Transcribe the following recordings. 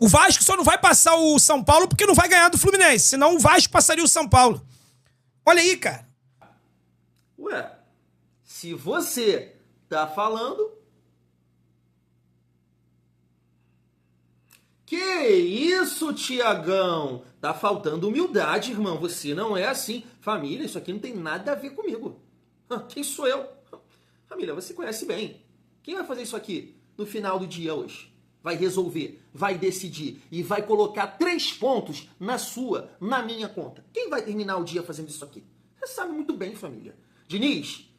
O Vasco só não vai passar o São Paulo porque não vai ganhar do Fluminense. Senão o Vasco passaria o São Paulo. Olha aí, cara. Ué, se você tá falando... Que isso, Tiagão? Tá faltando humildade, irmão. Você não é assim. Família, isso aqui não tem nada a ver comigo. Quem sou eu? Família, você conhece bem. Quem vai fazer isso aqui no final do dia hoje? Vai resolver, vai decidir e vai colocar 3 pontos na minha conta. Quem vai terminar o dia fazendo isso aqui? Você sabe muito bem, família. Diniz,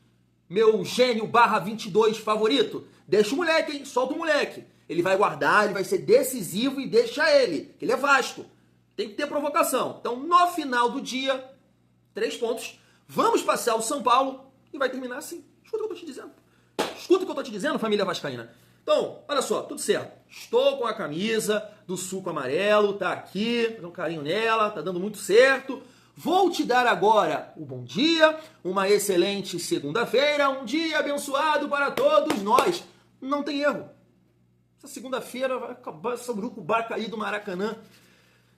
meu gênio /22 favorito, deixa o moleque, hein? Solta o moleque. Ele vai guardar, ele vai ser decisivo e deixa ele, que ele é Vasco. Tem que ter provocação. Então, no final do dia, 3 pontos. Vamos passar o São Paulo e vai terminar assim. Escuta o que eu tô te dizendo. Escuta o que eu tô te dizendo, família vascaína. Então, olha só, tudo certo. Estou com a camisa do suco amarelo, tá aqui, dá um carinho nela, tá dando muito certo. Vou te dar agora o bom dia, uma excelente segunda-feira, um dia abençoado para todos nós. Não tem erro. Essa segunda-feira vai acabar essa Urucubar cair do Maracanã.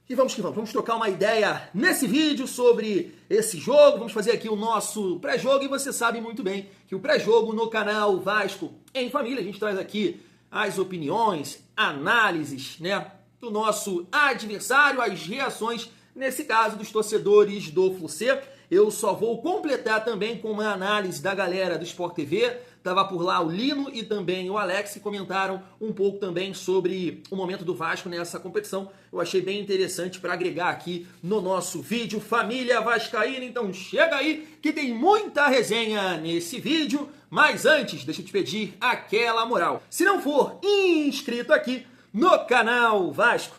E vamos que vamos. Vamos trocar uma ideia nesse vídeo sobre esse jogo. Vamos fazer aqui o nosso pré-jogo. E você sabe muito bem que o pré-jogo no canal Vasco em Família, a gente traz aqui as opiniões, análises, né, do nosso adversário, as reações, nesse caso, dos torcedores do Flu-C. Eu só vou completar também com uma análise da galera do Sport TV. Tava por lá o Lino e também o Alex, que comentaram um pouco também sobre o momento do Vasco nessa competição. Eu achei bem interessante para agregar aqui no nosso vídeo Família Vascaína. Então chega aí que tem muita resenha nesse vídeo. Mas antes, deixa eu te pedir aquela moral. Se não for inscrito aqui no canal Vasco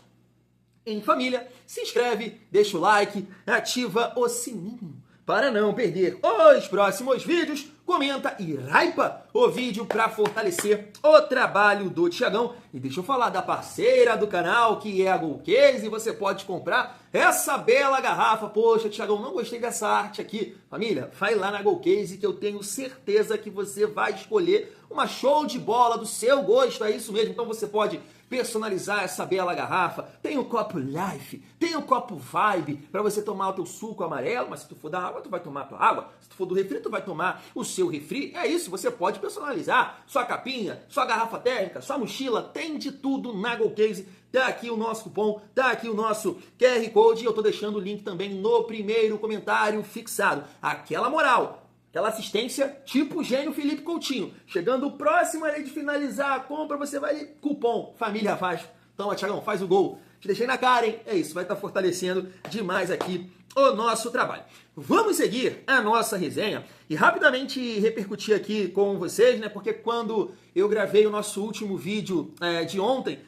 em Família, se inscreve, deixa o like, ativa o sininho para não perder os próximos vídeos, comenta e hypa o vídeo para fortalecer o trabalho do Tiagão. E deixa eu falar da parceira do canal, que é a Golcase, e você pode comprar essa bela garrafa. Poxa, Tiagão, não gostei dessa arte aqui. Família, vai lá na Golcase que eu tenho certeza que você vai escolher uma show de bola do seu gosto, é isso mesmo. Então você pode personalizar essa bela garrafa. Tem o copo Life, tem o copo Vibe para você tomar o teu suco amarelo, mas se tu for da água, tu vai tomar a tua água. Se tu for do refri, tu vai tomar o seu refri. É isso, você pode personalizar sua capinha, sua garrafa térmica, sua mochila, tem de tudo na Golcase. Tá aqui o nosso cupom, tá aqui o nosso QR Code e eu tô deixando o link também no primeiro comentário fixado. Aquela moral, aquela assistência tipo gênio Felipe Coutinho. Chegando próximo ali de finalizar a compra, você vai ali, cupom Família Vasco. Toma, Thiagão, faz o gol. Te deixei na cara, hein? É isso, vai estar fortalecendo demais aqui o nosso trabalho. Vamos seguir a nossa resenha e rapidamente repercutir aqui com vocês, né? Porque quando eu gravei o nosso último vídeo de ontem,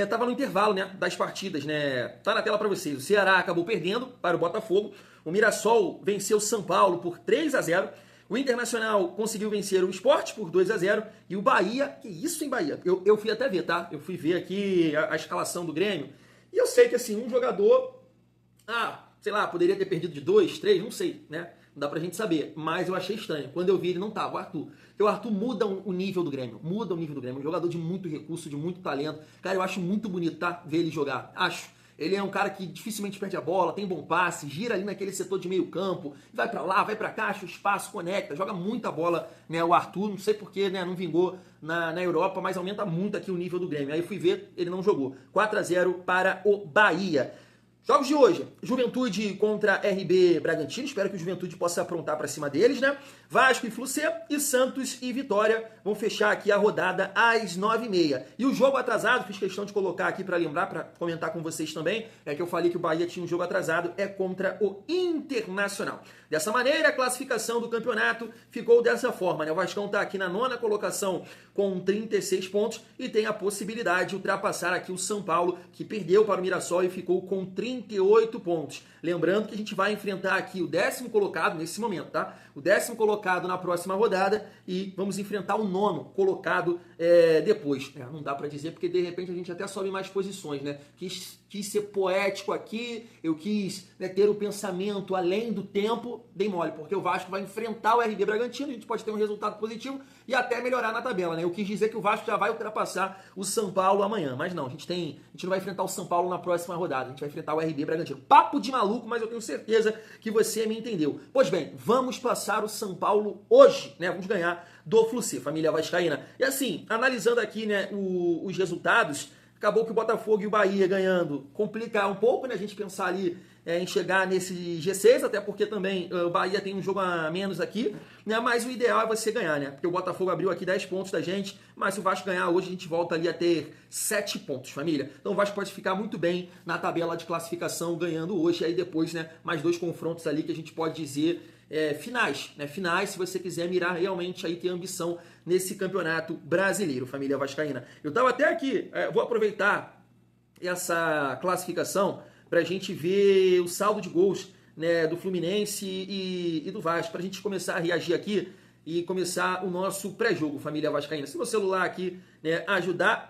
tava no intervalo, né, das partidas, né? Tá na tela para vocês. O Ceará acabou perdendo para o Botafogo. O Mirassol venceu o São Paulo por 3-0. O Internacional conseguiu vencer o Sport por 2-0. E o Bahia, que isso em Bahia? Eu fui até ver, tá? Eu fui ver aqui a escalação do Grêmio. E eu sei que, assim, um jogador, sei lá, poderia ter perdido de 2, 3, não sei, né? Não dá pra gente saber. Mas eu achei estranho. Quando eu vi, ele não tava, o Arthur. Porque o Arthur muda o nível do Grêmio. Muda o nível do Grêmio. Um jogador de muito recurso, de muito talento. Cara, eu acho muito bonito, tá? Ver ele jogar. Acho. Ele é um cara que dificilmente perde a bola, tem bom passe, gira ali naquele setor de meio campo, vai pra lá, vai pra cá, acha o espaço, conecta, joga muita bola, né? O Arthur, não sei porquê, né? Não vingou na Europa, mas aumenta muito aqui o nível do Grêmio. Aí eu fui ver, ele não jogou. 4-0 para o Bahia. Jogos de hoje, Juventude contra RB Bragantino, espero que o Juventude possa aprontar para cima deles, né? Vasco e Flu-C e Santos e Vitória vão fechar aqui a rodada às 9h30. E o jogo atrasado, fiz questão de colocar aqui para lembrar, para comentar com vocês também, é que eu falei que o Bahia tinha um jogo atrasado, é contra o Internacional. Dessa maneira, a classificação do campeonato ficou dessa forma, né? O Vascão está aqui na 9ª colocação com 36 pontos e tem a possibilidade de ultrapassar aqui o São Paulo, que perdeu para o Mirassol e ficou com 30 38 pontos. Lembrando que a gente vai enfrentar aqui o 10º colocado nesse momento, tá? O 10º colocado na próxima rodada e vamos enfrentar o 9º colocado depois. Não dá pra dizer porque de repente a gente até sobe mais posições, né? Quis ser poético aqui, eu quis ter o pensamento além do tempo, dei mole, porque o Vasco vai enfrentar o RB Bragantino, a gente pode ter um resultado positivo e até melhorar na tabela, né? Eu quis dizer que o Vasco já vai ultrapassar o São Paulo amanhã, mas não, a gente não vai enfrentar o São Paulo na próxima rodada, a gente vai enfrentar o RB Bragantino. Papo de maluco, mas eu tenho certeza que você me entendeu. Pois bem, vamos passar o São Paulo hoje, né? Vamos ganhar do Flu-C, família vascaína. E assim, analisando aqui, né, os resultados, acabou que o Botafogo e o Bahia ganhando complica um pouco, né, a gente pensar ali em chegar nesse G6, até porque também o Bahia tem um jogo a menos aqui, né, mas o ideal é você ganhar, né, porque o Botafogo abriu aqui 10 pontos da gente, mas se o Vasco ganhar hoje a gente volta ali a ter 7 pontos, família. Então o Vasco pode ficar muito bem na tabela de classificação ganhando hoje, e aí depois, né, mais 2 confrontos ali que a gente pode dizer finais, né? Finais, se você quiser mirar realmente aí ter ambição nesse campeonato brasileiro, família vascaína. Eu tava até aqui, vou aproveitar essa classificação pra gente ver o saldo de gols, né, do Fluminense e do Vasco, pra gente começar a reagir aqui e começar o nosso pré-jogo, família vascaína. Se meu celular aqui, né,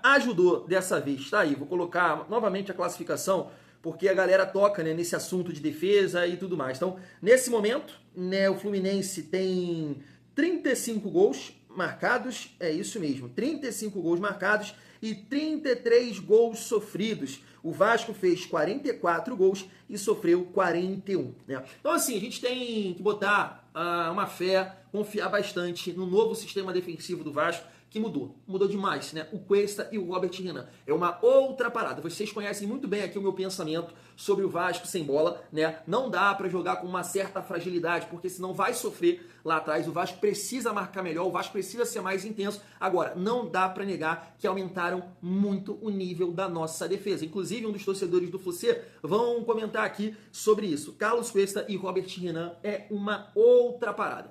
ajudou dessa vez, tá aí, vou colocar novamente a classificação, porque a galera toca, né, nesse assunto de defesa e tudo mais. Então, nesse momento, né, o Fluminense tem 35 gols marcados, é isso mesmo, 35 gols marcados e 33 gols sofridos. O Vasco fez 44 gols e sofreu 41. Né? Então, assim, a gente tem que botar uma fé, confiar bastante no novo sistema defensivo do Vasco, que mudou demais, né? O Cuesta e o Robert Renan. É uma outra parada. Vocês conhecem muito bem aqui o meu pensamento sobre o Vasco sem bola, né? Não dá pra jogar com uma certa fragilidade, porque senão vai sofrer lá atrás. O Vasco precisa marcar melhor, o Vasco precisa ser mais intenso. Agora, não dá pra negar que aumentaram muito o nível da nossa defesa. Inclusive, um dos torcedores do Flu-C vão comentar aqui sobre isso. Carlos Cuesta e Robert Renan é uma outra parada,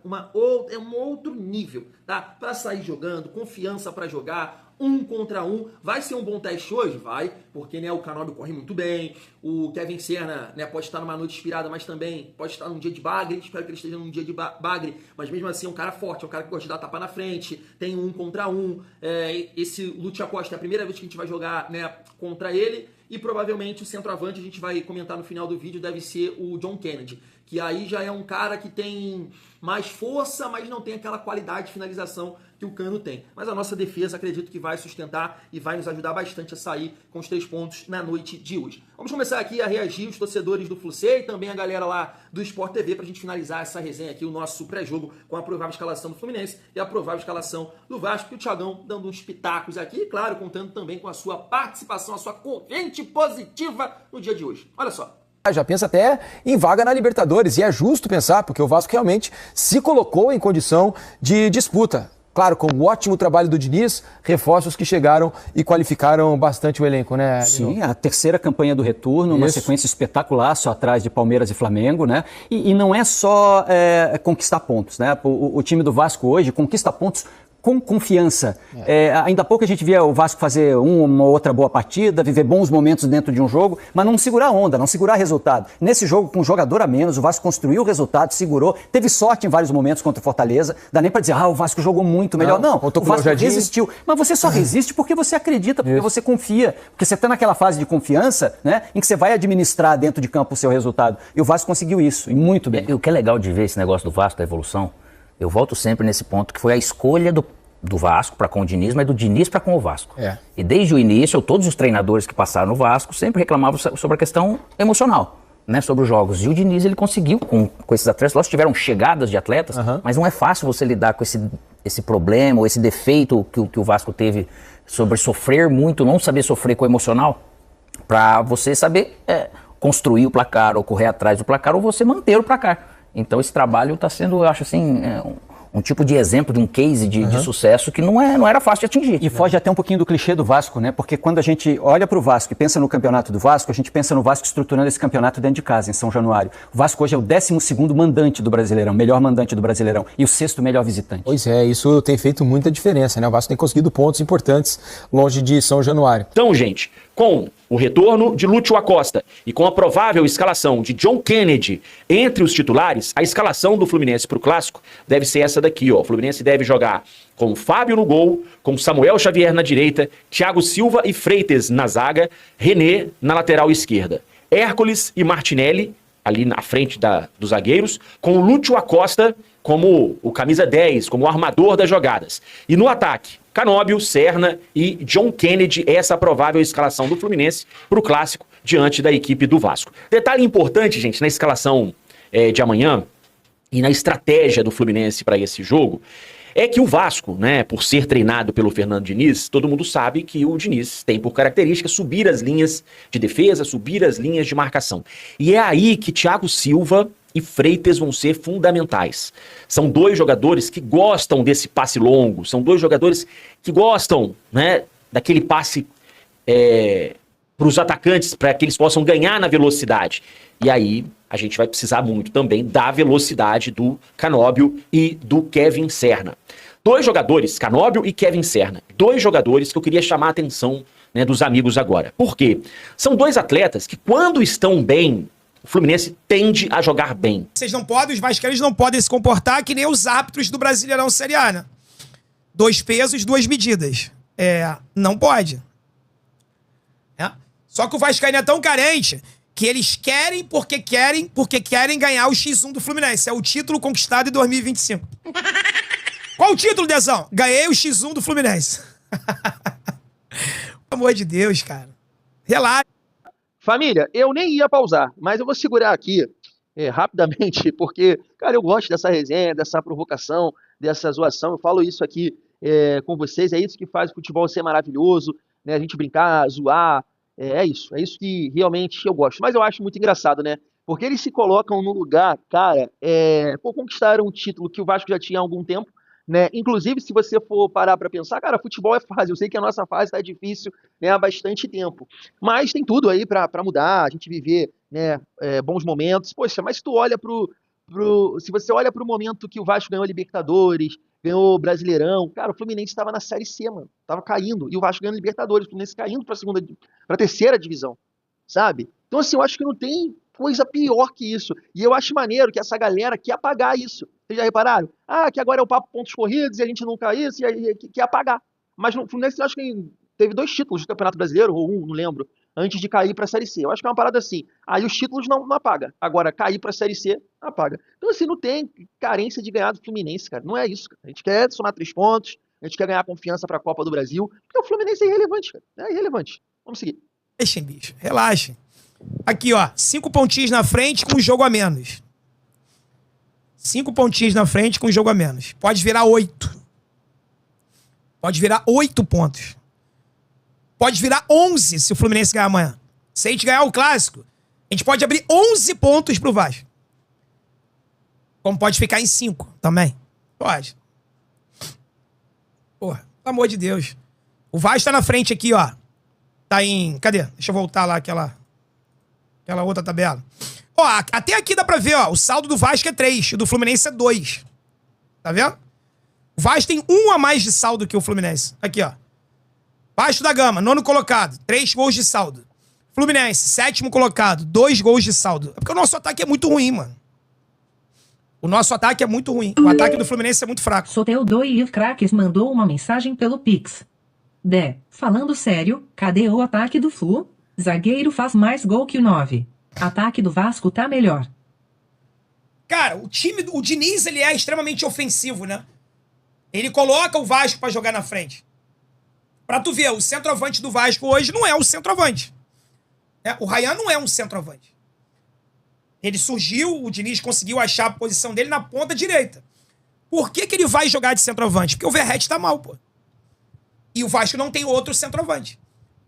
é um outro nível, tá? Pra sair jogando, confiança pra jogar, 1 contra 1, vai ser um bom teste hoje? Vai, porque, né, o Canóbio corre muito bem, o Kevin Serna, né, pode estar numa noite inspirada, mas também pode estar num dia de bagre, espero que ele esteja num dia de bagre, mas mesmo assim é um cara forte, é um cara que gosta de dar tapa na frente, tem 1 contra 1, esse Lúcio Acosta é a primeira vez que a gente vai jogar, né, contra ele, e provavelmente o centroavante, a gente vai comentar no final do vídeo, deve ser o John Kennedy, que aí já é um cara que tem mais força, mas não tem aquela qualidade de finalização que o Cano tem. Mas a nossa defesa, acredito que vai sustentar e vai nos ajudar bastante a sair com os 3 pontos na noite de hoje. Vamos começar aqui a reagir os torcedores do Flu-C e também a galera lá do Sport TV pra gente finalizar essa resenha aqui, o nosso pré-jogo com a provável escalação do Fluminense e a provável escalação do Vasco, e o Thiagão dando uns pitacos aqui, e claro, contando também com a sua participação, a sua corrente positiva no dia de hoje. Olha só. Já pensa até em vaga na Libertadores, e é justo pensar, porque o Vasco realmente se colocou em condição de disputa. Claro, com o ótimo trabalho do Diniz, reforços que chegaram e qualificaram bastante o elenco, né? Sim, a terceira campanha do retorno, uma sequência espetacular, só atrás de Palmeiras e Flamengo, né? E não é só conquistar pontos, né? O time do Vasco hoje conquista pontos com confiança. Ainda há pouco a gente via o Vasco fazer uma ou outra boa partida, viver bons momentos dentro de um jogo, mas não segurar a onda, não segurar resultado. Nesse jogo, com um jogador a menos, o Vasco construiu o resultado, segurou, teve sorte em vários momentos contra o Fortaleza. Dá nem pra dizer, o Vasco jogou muito melhor. Não, o Vasco resistiu. Mas você só resiste porque você acredita, porque você confia. Porque você tá naquela fase de confiança, né, em que você vai administrar dentro de campo o seu resultado. E o Vasco conseguiu isso, e muito bem. E o que é legal de ver esse negócio do Vasco, da evolução, eu volto sempre nesse ponto, que foi a escolha do Vasco para com o Diniz, mas do Diniz para com o Vasco. E desde o início, todos os treinadores que passaram no Vasco sempre reclamavam sobre a questão emocional, né, sobre os jogos. E o Diniz, ele conseguiu com esses atletas. Lógico, tiveram chegadas de atletas, mas não é fácil você lidar com esse problema, ou esse defeito que o Vasco teve sobre sofrer muito, não saber sofrer com o emocional, para você saber construir o placar, ou correr atrás do placar, ou você manter o placar. Então esse trabalho está sendo, eu acho assim, um tipo de exemplo, de um case de sucesso que não era fácil de atingir. E foge até um pouquinho do clichê do Vasco, né? Porque quando a gente olha para o Vasco e pensa no campeonato do Vasco, a gente pensa no Vasco estruturando esse campeonato dentro de casa, em São Januário. O Vasco hoje é o 12º mandante do Brasileirão, melhor mandante do Brasileirão, e o 6º melhor visitante. Pois é, isso tem feito muita diferença, né? O Vasco tem conseguido pontos importantes longe de São Januário. Então, gente, com o retorno de Lúcio Acosta e com a provável escalação de John Kennedy entre os titulares, a escalação do Fluminense para o Clássico deve ser essa daqui, ó. O Fluminense deve jogar com Fábio no gol, com Samuel Xavier na direita, Thiago Silva e Freitas na zaga, René na lateral esquerda, Hércules e Martinelli ali na frente dos zagueiros, com o Lúcio Acosta como o camisa 10, como o armador das jogadas. E no ataque, Canóbio, Serna e John Kennedy, essa provável escalação do Fluminense para o Clássico diante da equipe do Vasco. Detalhe importante, gente, na escalação de amanhã e na estratégia do Fluminense para esse jogo, é que o Vasco, né, por ser treinado pelo Fernando Diniz, todo mundo sabe que o Diniz tem por característica subir as linhas de defesa, subir as linhas de marcação. E é aí que Thiago Silva e Freitas vão ser fundamentais. São dois jogadores que gostam desse passe longo, são dois jogadores que gostam, né, daquele passe para os atacantes, para que eles possam ganhar na velocidade. E aí a gente vai precisar muito também da velocidade do Canóbio e do Kevin Serna. Dois jogadores, Canóbio e Kevin Serna, dois jogadores que eu queria chamar a atenção, né, dos amigos agora. Por quê? São dois atletas que, quando estão bem, o Fluminense tende a jogar bem. Vocês não podem, os vascaínos não podem se comportar que nem os árbitros do Brasileirão Série A, né? 2 pesos, 2 medidas. Não pode. Só que o vascaíno é tão carente que eles querem porque querem ganhar o X1 do Fluminense. É o título conquistado em 2025. Qual o título, Dezão? Ganhei o X1 do Fluminense. Pelo amor de Deus, cara. Relaxa. Família, eu nem ia pausar, mas eu vou segurar aqui rapidamente, porque, cara, eu gosto dessa resenha, dessa provocação, dessa zoação. Eu falo isso aqui com vocês, é isso que faz o futebol ser maravilhoso, né? A gente brincar, zoar. É isso que realmente eu gosto. Mas eu acho muito engraçado, né? Porque eles se colocam no lugar, cara, conquistaram um título que o Vasco já tinha há algum tempo, né? Inclusive, se você for parar para pensar, cara, futebol é fase. Eu sei que a nossa fase tá difícil, né, há bastante tempo. Mas tem tudo aí para mudar, a gente viver, né, bons momentos. Poxa, mas se tu olha se você olha pro momento que o Vasco ganhou a Libertadores, ganhou o Brasileirão, cara, o Fluminense estava na Série C, mano. Tava caindo. E o Vasco ganhando a Libertadores, o Fluminense caindo pra terceira divisão, sabe? Então, assim, eu acho que não tem coisa pior que isso. E eu acho maneiro que essa galera quer apagar isso. Vocês já repararam? Que agora é o papo pontos corridos e a gente não cai isso, e aí quer apagar. Mas no Fluminense, eu acho que teve 2 títulos do Campeonato Brasileiro, ou 1, não lembro, antes de cair pra Série C. Eu acho que é uma parada assim. Aí os títulos não apaga. Agora, cair pra Série C, apaga. Então, assim, não tem carência de ganhar do Fluminense, cara. Não é isso, cara. A gente quer somar 3 pontos, a gente quer ganhar confiança pra Copa do Brasil, porque o Fluminense é irrelevante, cara. É irrelevante. Vamos seguir. Deixem, bicho. Relaxem. Aqui, ó. 5 pontinhos na frente com um jogo a menos. 5 pontinhos na frente com um jogo a menos. Pode virar 8. Pode virar 8 pontos. Pode virar 11 se o Fluminense ganhar amanhã. Se a gente ganhar o Clássico, a gente pode abrir 11 pontos pro Vasco. Como pode ficar em 5 também. Pode. Porra, pelo amor de Deus. O Vasco tá na frente aqui, ó. Tá em... Cadê? Deixa eu voltar lá, aquela outra tabela. Ó, até aqui dá pra ver, ó. O saldo do Vasco é 3. O do Fluminense é 2. Tá vendo? O Vasco tem 1 a mais de saldo que o Fluminense. Aqui, ó. Vasco da Gama, 9º colocado. 3 gols de saldo. Fluminense, 7º colocado. 2 gols de saldo. É porque o nosso ataque é muito ruim, mano. O nosso ataque é muito ruim. O ataque do Fluminense é muito fraco. Soteldo e Craques mandou uma mensagem pelo Pix. Falando sério, cadê o ataque do Flu? Zagueiro faz mais gol que o 9. Ataque do Vasco tá melhor. Cara, o Diniz, ele é extremamente ofensivo, né? Ele coloca o Vasco pra jogar na frente. Pra tu ver, o centroavante do Vasco hoje não é o centroavante. O Ryan não é um centroavante. Ele surgiu, o Diniz conseguiu achar a posição dele na ponta direita. Por que ele vai jogar de centroavante? Porque o Verratti tá mal, pô. E o Vasco não tem outro centroavante.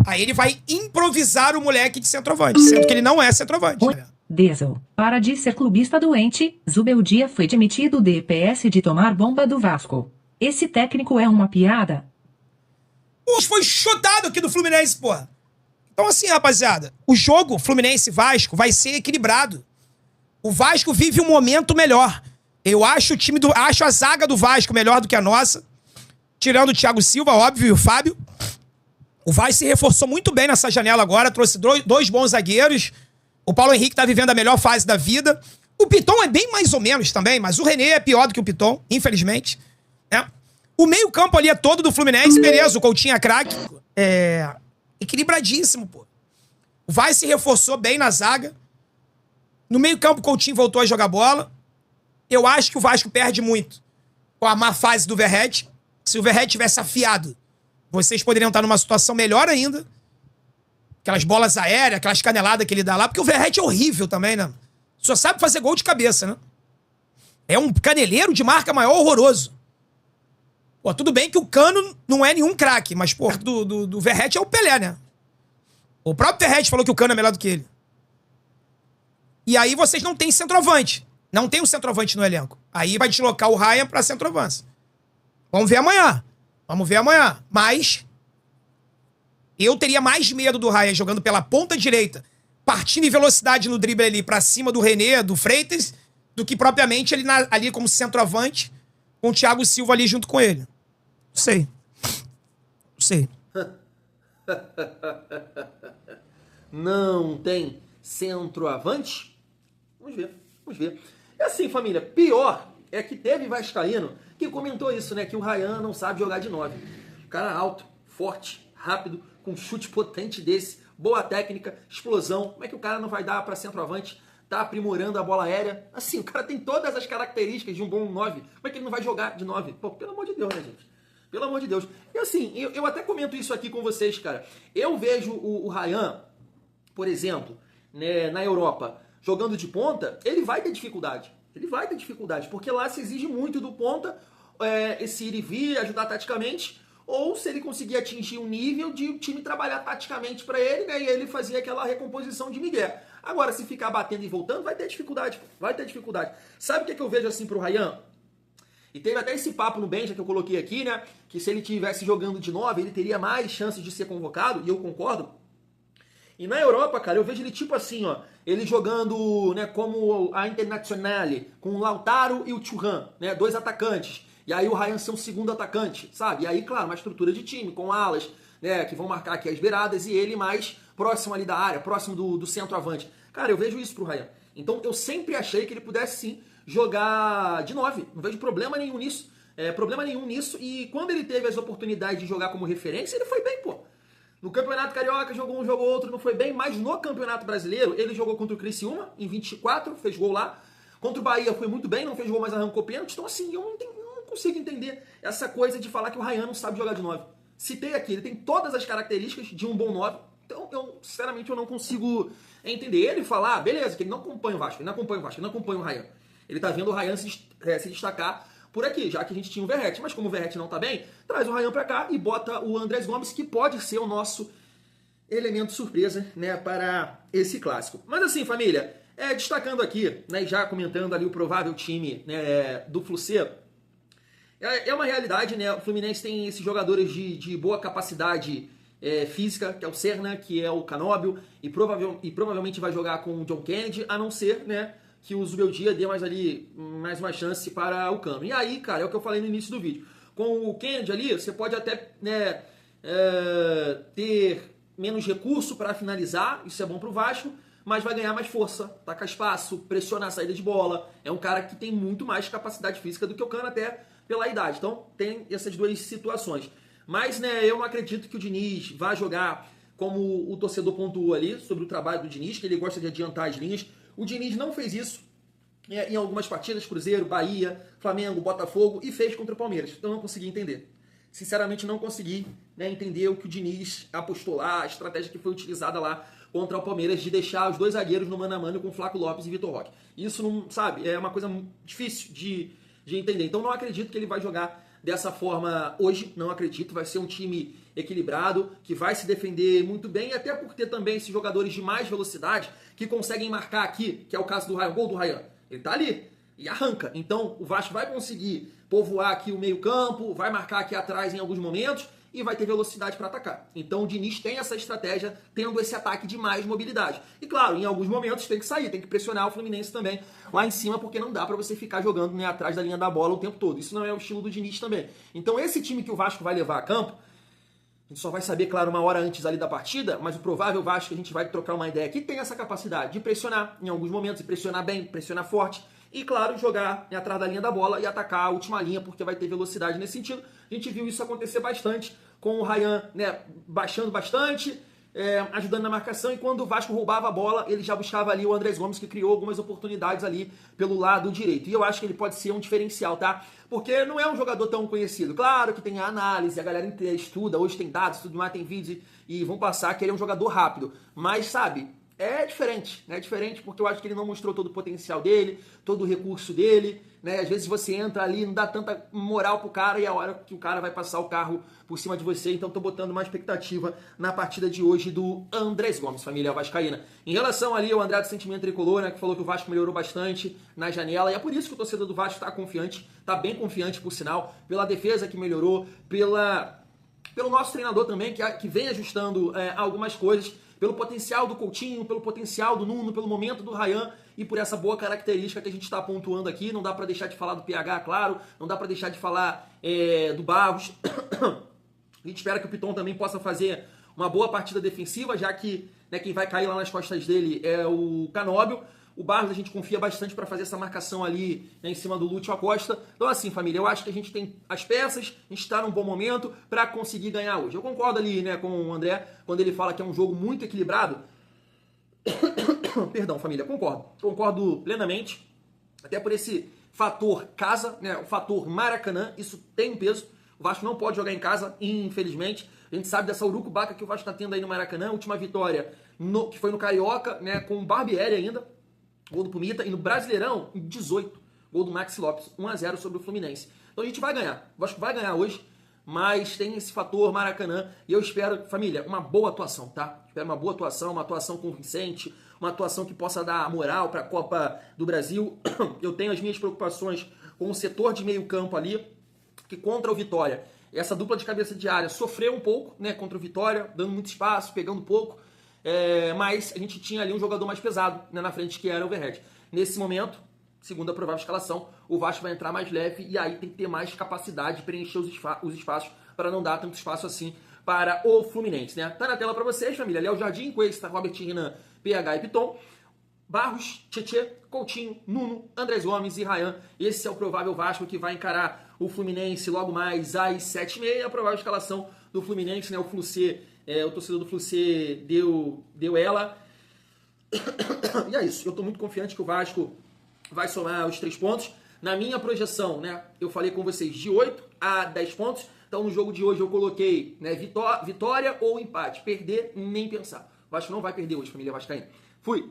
Aí ele vai improvisar o moleque de centroavante, sendo que ele não é centroavante. Né? Diesel, para de ser clubista doente, Zubeldia foi demitido do EPS de tomar bomba do Vasco. Esse técnico é uma piada. Foi chutado aqui do Fluminense, porra. Então assim, rapaziada, o jogo Fluminense-Vasco vai ser equilibrado. O Vasco vive um momento melhor. Eu acho acho a zaga do Vasco melhor do que a nossa. Tirando o Thiago Silva, óbvio, e o Fábio. O Vasco se reforçou muito bem nessa janela agora, trouxe dois bons zagueiros. O Paulo Henrique tá vivendo a melhor fase da vida. O Piton é bem mais ou menos também, mas o René é pior do que o Piton, infelizmente. Né? O meio-campo ali é todo do Fluminense, beleza, o Coutinho é craque. Equilibradíssimo, pô. O Vasco se reforçou bem na zaga. No meio-campo, o Coutinho voltou a jogar bola. Eu acho que o Vasco perde muito com a má fase do Verratti. Se o Verratti tivesse afiado, vocês poderiam estar numa situação melhor ainda. Aquelas bolas aéreas, aquelas caneladas que ele dá lá, porque o Verratti é horrível também, né? Só sabe fazer gol de cabeça, né? É um caneleiro de marca maior horroroso. Pô, tudo bem que o Cano não é nenhum craque, mas, pô, do Verratti é o Pelé, né? O próprio Verratti falou que o Cano é melhor do que ele. E aí vocês não têm centroavante. Não tem um centroavante no elenco. Aí vai deslocar o Ryan pra centroavance. Vamos ver amanhã. Mas eu teria mais medo do Ryan jogando pela ponta direita, partindo em velocidade no drible ali pra cima do René, do Freitas, do que propriamente ele ali como centroavante, com o Thiago Silva ali junto com ele. Não sei. Não tem centroavante? Vamos ver. É assim, família, pior é que teve vascaíno que comentou isso, né? Que o Ryan não sabe jogar de 9. Cara alto, forte, rápido, com chute potente desse, boa técnica, explosão. Como é que o cara não vai dar para centroavante? Tá aprimorando a bola aérea. Assim, o cara tem todas as características de um bom 9. Como é que ele não vai jogar de 9? Pô, pelo amor de Deus, né, gente? Pelo amor de Deus. E assim, eu até comento isso aqui com vocês, cara. Eu vejo o Ryan, por exemplo, né, na Europa, jogando de ponta, ele vai ter dificuldade. Porque lá se exige muito do ponta, esse ir e vir, ajudar taticamente, ou se ele conseguir atingir um nível de o time trabalhar taticamente para ele, né, e ele fazia aquela recomposição de migué. Agora, se ficar batendo e voltando, vai ter dificuldade. Sabe o que eu vejo assim pro Ryan? E teve até esse papo no Benja que eu coloquei aqui, né, que se ele tivesse jogando de 9, ele teria mais chances de ser convocado, e eu concordo. E na Europa, cara, eu vejo ele tipo assim, ó, ele jogando, né, como a Internazionale, com o Lautaro e o Thuram, né, 2 atacantes. E aí o Ryan ser um segundo atacante, sabe? E aí, claro, uma estrutura de time, com alas, né, que vão marcar aqui as beiradas, e ele mais próximo ali da área, próximo do centroavante. Cara, eu vejo isso pro Ryan. Então eu sempre achei que ele pudesse sim jogar de 9. Não vejo problema nenhum nisso. E quando ele teve as oportunidades de jogar como referência, ele foi bem, pô. No Campeonato Carioca jogou um, jogou outro, não foi bem, mas no Campeonato Brasileiro ele jogou contra o Criciúma em 24, fez gol lá. Contra o Bahia foi muito bem, não fez gol, mas arrancou pênalti. Então assim, eu não consigo entender essa coisa de falar que o Ryan não sabe jogar de 9. Citei aqui, ele tem todas as características de um bom 9. Então, sinceramente, eu não consigo entender. Ele falar, beleza, que ele não acompanha o Vasco, ele não acompanha o Ryan. Ele tá vendo o Ryan se destacar por aqui, já que a gente tinha o Verratti. Mas como o Verratti não tá bem, traz o Ryan pra cá e bota o Andrés Gomes, que pode ser o nosso elemento surpresa, né, para esse clássico. Mas assim, família, destacando aqui, né, já comentando ali o provável time, né, do Flucê, é uma realidade, né, o Fluminense tem esses jogadores de boa capacidade física, que é o Serna, que é o Canóbio, e provavelmente vai jogar com o John Kennedy, a não ser, né, que o Zubeldia dê mais uma chance para o Cano. E aí, cara, é o que eu falei no início do vídeo. Com o Kennedy ali, você pode até, né, ter menos recurso para finalizar, isso é bom pro Vasco, mas vai ganhar mais força, tacar espaço, pressionar a saída de bola. É um cara que tem muito mais capacidade física do que o Cano, até pela idade. Então, tem essas duas situações. Mas, né, eu não acredito que o Diniz vá jogar como o torcedor pontuou ali, sobre o trabalho do Diniz, que ele gosta de adiantar as linhas. O Diniz não fez isso em algumas partidas, Cruzeiro, Bahia, Flamengo, Botafogo, e fez contra o Palmeiras. Então, eu não consegui entender. Sinceramente, não consegui, né, entender o que o Diniz apostou lá, a estratégia que foi utilizada lá contra o Palmeiras, de deixar os dois zagueiros no mano a mano com Flaco Lopes e Vitor Roque. Isso, não, sabe, é uma coisa difícil de entender. Então, não acredito que ele vai jogar dessa forma hoje, não acredito. Vai ser um time equilibrado, que vai se defender muito bem, até por ter também esses jogadores de mais velocidade que conseguem marcar aqui, que é o caso do Ryan, o gol do Ryan. Ele tá ali e arranca. Então o Vasco vai conseguir povoar aqui o meio-campo, vai marcar aqui atrás em alguns momentos e vai ter velocidade para atacar. Então o Diniz tem essa estratégia, tendo esse ataque de mais mobilidade. E claro, em alguns momentos tem que sair, tem que pressionar o Fluminense também lá em cima, porque não dá para você ficar jogando, né, atrás da linha da bola o tempo todo. Isso não é o estilo do Diniz também. Então esse time que o Vasco vai levar a campo, A gente só vai saber, claro, uma hora antes ali da partida, mas o provável Vasco que a gente vai trocar uma ideia aqui tem essa capacidade de pressionar em alguns momentos, e pressionar bem, pressionar forte, e claro, jogar atrás da linha da bola e atacar a última linha, porque vai ter velocidade nesse sentido. A gente viu isso acontecer bastante com o Ryan, né, baixando bastante, ajudando na marcação, e quando o Vasco roubava a bola, ele já buscava ali o Andrés Gomes, que criou algumas oportunidades ali pelo lado direito. E eu acho que ele pode ser um diferencial, tá? Porque não é um jogador tão conhecido. Claro que tem a análise, a galera estuda, hoje tem dados, tudo mais, tem vídeos e vão passar que ele é um jogador rápido. Mas, sabe, é diferente, né? É diferente porque eu acho que ele não mostrou todo o potencial dele, todo o recurso dele, né? Às vezes você entra ali, não dá tanta moral pro cara e é a hora que o cara vai passar o carro por cima de você. Então tô botando uma expectativa na partida de hoje do Andrés Gomes, família vascaína. Em relação ali ao André do Sentimento Tricolor, né, que falou que o Vasco melhorou bastante na janela, e é por isso que o torcedor do Vasco tá confiante, tá bem confiante por sinal, pela defesa que melhorou, pelo nosso treinador também, que vem ajustando algumas coisas, pelo potencial do Coutinho, pelo potencial do Nuno, pelo momento do Ryan e por essa boa característica que a gente está pontuando aqui. Não dá para deixar de falar do PH, claro, não dá para deixar de falar do Barros. A gente espera que o Piton também possa fazer uma boa partida defensiva, já que, né, quem vai cair lá nas costas dele é o Canóbio. O Barros a gente confia bastante para fazer essa marcação ali, né, em cima do Lúcio Acosta. Então assim, família, eu acho que a gente tem as peças, a gente está num bom momento para conseguir ganhar hoje. Eu concordo ali, né, com o André, quando ele fala que é um jogo muito equilibrado. Perdão, família, concordo plenamente. Até por esse fator casa, né, o fator Maracanã, isso tem um peso. O Vasco não pode jogar em casa, infelizmente. A gente sabe dessa urucubaca que o Vasco está tendo aí no Maracanã. Última vitória, que foi no Carioca, né, com o Barbieri ainda. Gol do Pumita, e no Brasileirão, em 18, gol do Maxi Lopes, 1-0 sobre o Fluminense. Então a gente vai ganhar, o Vasco vai ganhar hoje, mas tem esse fator Maracanã, e eu espero, família, uma boa atuação, tá? Espero uma boa atuação, uma atuação convincente, uma atuação que possa dar moral para a Copa do Brasil. Eu tenho as minhas preocupações com o setor de meio campo ali, que contra o Vitória, essa dupla de cabeça de área sofreu um pouco, né, contra o Vitória, dando muito espaço, pegando pouco, mas a gente tinha ali um jogador mais pesado, né, na frente, que era o Overhead. Nesse momento, segundo a provável escalação, o Vasco vai entrar mais leve e aí tem que ter mais capacidade de preencher os espaços para não dar tanto espaço assim para o Fluminense, né? Tá na tela para vocês, família. Léo Jardim, Cuesta, Robert Renan, PH e Piton. Barros, Tietê, Coutinho, Nuno, Andrés Gomes e Ryan. Esse é o provável Vasco que vai encarar o Fluminense logo mais às 7h30. A provável escalação do Fluminense, né? O Flucê, o torcedor do Flucê deu ela. E é isso. Eu tô muito confiante que o Vasco vai somar os 3 pontos. Na minha projeção, né? Eu falei com vocês de 8 a 10 pontos. Então no jogo de hoje eu coloquei, né, vitória ou empate. Perder, nem pensar. O Vasco não vai perder hoje, família vascaína. Fui!